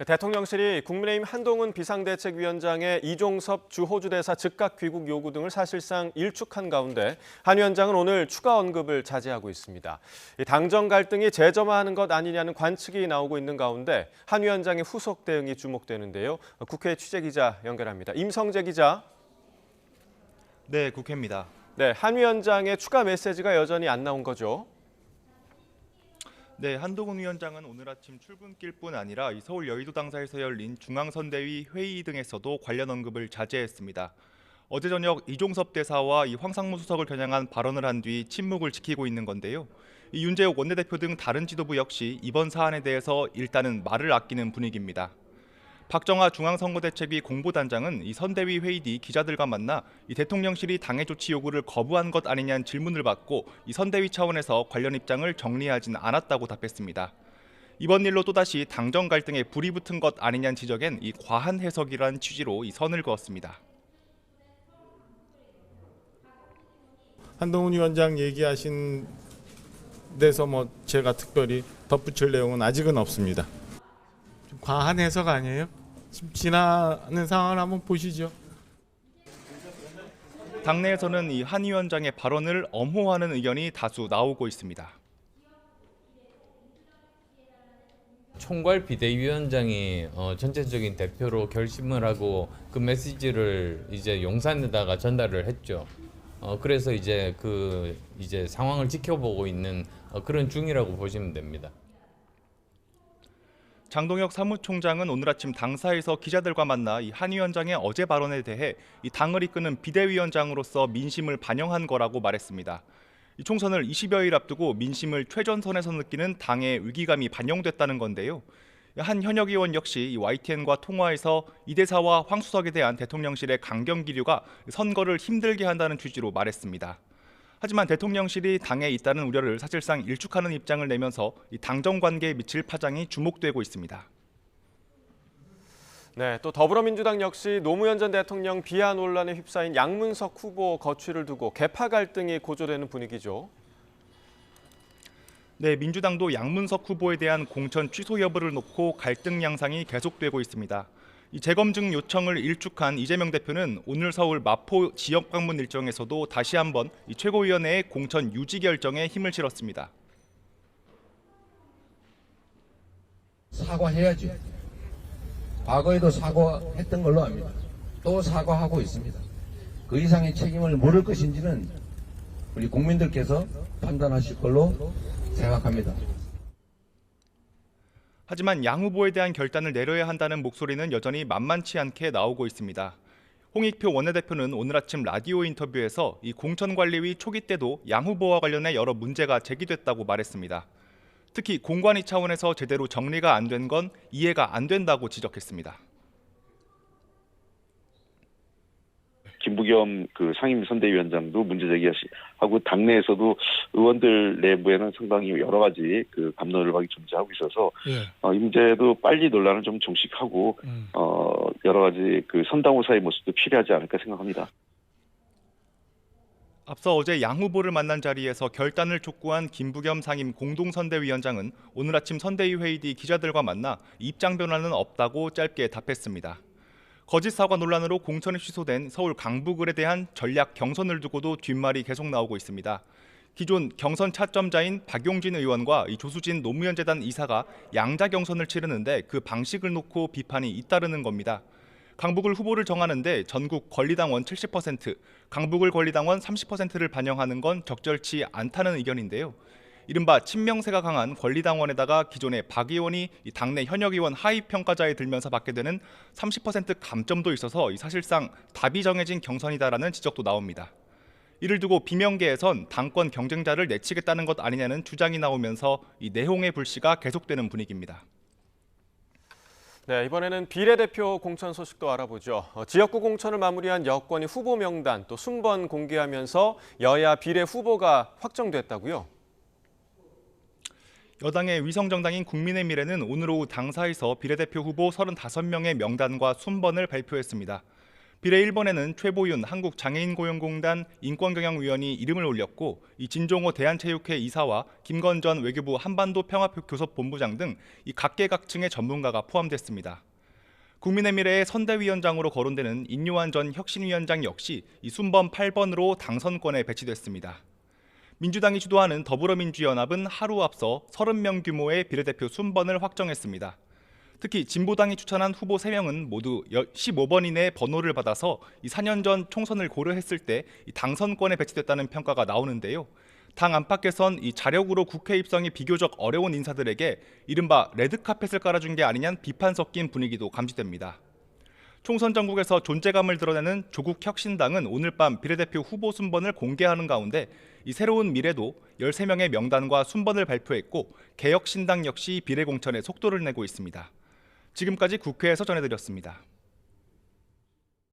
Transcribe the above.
대통령실이 국민의힘 한동훈 비상대책위원장의 이종섭 주 호주 대사 즉각 귀국 요구 등을 사실상 일축한 가운데 한 위원장은 오늘 추가 언급을 자제하고 있습니다. 당정 갈등이 재점화하는 것 아니냐는 관측이 나오고 있는 가운데 한 위원장의 후속 대응이 주목되는데요. 국회 취재기자 연결합니다. 임성재 기자. 네, 국회입니다. 네, 한 위원장의 추가 메시지가 여전히 안 나온 거죠. 네, 한동훈 위원장은 오늘 아침 출근길뿐 아니라 서울 여의도 당사에서 열린 중앙선대위 회의 등에서도 관련 언급을 자제했습니다. 어제 저녁 이종섭 대사와 황상무 수석을 겨냥한 발언을 한 뒤 침묵을 지키고 있는 건데요. 윤재옥 원내대표 등 다른 지도부 역시 이번 사안에 대해서 일단은 말을 아끼는 분위기입니다. 박정하 중앙선거대책위 공보단장은 선대위 회의 뒤 기자들과 만나 대통령실이 당의 조치 요구를 거부한 것 아니냐는 질문을 받고 선대위 차원에서 관련 입장을 정리하진 않았다고 답했습니다. 이번 일로 또다시 당정 갈등에 불이 붙은 것 아니냐는 지적엔 과한 해석이라는 취지로 선을 그었습니다. 한동훈 위원장 얘기하신 데서 제가 특별히 덧붙일 내용은 아직은 없습니다. 좀 과한 해석 아니에요? 지금 지나는 상황을 한번 보시죠. 당내에서는 한 위원장의 발언을 엄호하는 의견이 다수 나오고 있습니다. 총괄 비대위원장이 전체적인 대표로 결심을 하고 그 메시지를 이제 용산에다가 전달을 했죠. 그래서 이제 상황을 지켜보고 있는 그런 중이라고 보시면 됩니다. 장동혁 사무총장은 오늘 아침 당사에서 기자들과 만나 한 위원장의 어제 발언에 대해 당을 이끄는 비대위원장으로서 민심을 반영한 거라고 말했습니다. 총선을 20여일 앞두고 민심을 최전선에서 느끼는 당의 위기감이 반영됐다는 건데요. 한 현역 의원 역시 YTN과 통화에서 이 대사와 황 수석에 대한 대통령실의 강경 기류가 선거를 힘들게 한다는 취지로 말했습니다. 하지만 대통령실이 당에 있다는 우려를 사실상 일축하는 입장을 내면서 당정 관계에 미칠 파장이 주목되고 있습니다. 네, 또 더불어민주당 역시 노무현 전 대통령 비하 논란에 휩싸인 양문석 후보 거취를 두고 개파 갈등이 고조되는 분위기죠. 네, 민주당도 양문석 후보에 대한 공천 취소 여부를 놓고 갈등 양상이 계속되고 있습니다. 재검증 요청을 일축한 이재명 대표는 오늘 서울 마포 지역 방문 일정에서도 다시 한번 최고위원회의 공천 유지 결정에 힘을 실었습니다. 사과해야죠. 과거에도 사과했던 걸로 압니다. 또 사과하고 있습니다. 그 이상의 책임을 물을 것인지는 우리 국민들께서 판단하실 걸로 생각합니다. 하지만 양 후보에 대한 결단을 내려야 한다는 목소리는 여전히 만만치 않게 나오고 있습니다. 홍익표 원내대표는 오늘 아침 라디오 인터뷰에서 공천관리위 초기 때도 양 후보와 관련해 여러 문제가 제기됐다고 말했습니다. 특히 공관위 차원에서 제대로 정리가 안 된 건 이해가 안 된다고 지적했습니다. 김부겸 상임선대위원장도 문제 제기하고 당내에서도 의원들 내부에는 상당히 여러 가지 갑론을박이 존재하고 있어서 이 문제도 빨리 논란을 좀 종식하고 여러 가지 선당후사의 모습도 필요하지 않을까 생각합니다. 앞서 어제 양 후보를 만난 자리에서 결단을 촉구한 김부겸 상임 공동선대위원장은 오늘 아침 선대위 회의 뒤 기자들과 만나 입장 변화는 없다고 짧게 답했습니다. 거짓 사과 논란으로 공천이 취소된 서울 강북을에 대한 전략 경선을 두고도 뒷말이 계속 나오고 있습니다. 기존 경선 차점자인 박용진 의원과 조수진 노무현 재단 이사가 양자 경선을 치르는데 그 방식을 놓고 비판이 잇따르는 겁니다. 강북을 후보를 정하는데 전국 권리당원 70%, 강북을 권리당원 30%를 반영하는 건 적절치 않다는 의견인데요. 이른바 친명세가 강한 권리당원에다가 기존의 박 의원이 당내 현역 의원 하위평가자에 들면서 받게 되는 30% 감점도 있어서 사실상 답이 정해진 경선이다라는 지적도 나옵니다. 이를 두고 비명계에선 당권 경쟁자를 내치겠다는 것 아니냐는 주장이 나오면서 내홍의 불씨가 계속되는 분위기입니다. 네, 이번에는 비례대표 공천 소식도 알아보죠. 지역구 공천을 마무리한 여권이 후보 명단 또 순번 공개하면서 여야 비례 후보가 확정됐다고요? 여당의 위성정당인 국민의미래는 오늘 오후 당사에서 비례대표 후보 35명의 명단과 순번을 발표했습니다. 비례 1번에는 최보윤 한국장애인고용공단 인권경영위원이 이름을 올렸고 이 진종호 대한체육회 이사와 김건전 외교부 한반도평화교섭본부장 등 이 각계각층의 전문가가 포함됐습니다. 국민의미래의 선대위원장으로 거론되는 인요한 전 혁신위원장 역시 이 순번 8번으로 당선권에 배치됐습니다. 민주당이 주도하는 더불어민주연합은 하루 앞서 30명 규모의 비례대표 순번을 확정했습니다. 특히 진보당이 추천한 후보 3명은 모두 15번 이내의 번호를 받아서 4년 전 총선을 고려했을 때 당선권에 배치됐다는 평가가 나오는데요. 당 안팎에선 이 자력으로 국회 입성이 비교적 어려운 인사들에게 이른바 레드카펫을 깔아준 게 아니냐는 비판 섞인 분위기도 감지됩니다. 총선 전국에서 존재감을 드러내는 조국혁신당은 오늘 밤 비례대표 후보 순번을 공개하는 가운데 이 새로운 미래도 13명의 명단과 순번을 발표했고 개혁신당 역시 비례 공천에 속도를 내고 있습니다. 지금까지 국회에서 전해드렸습니다.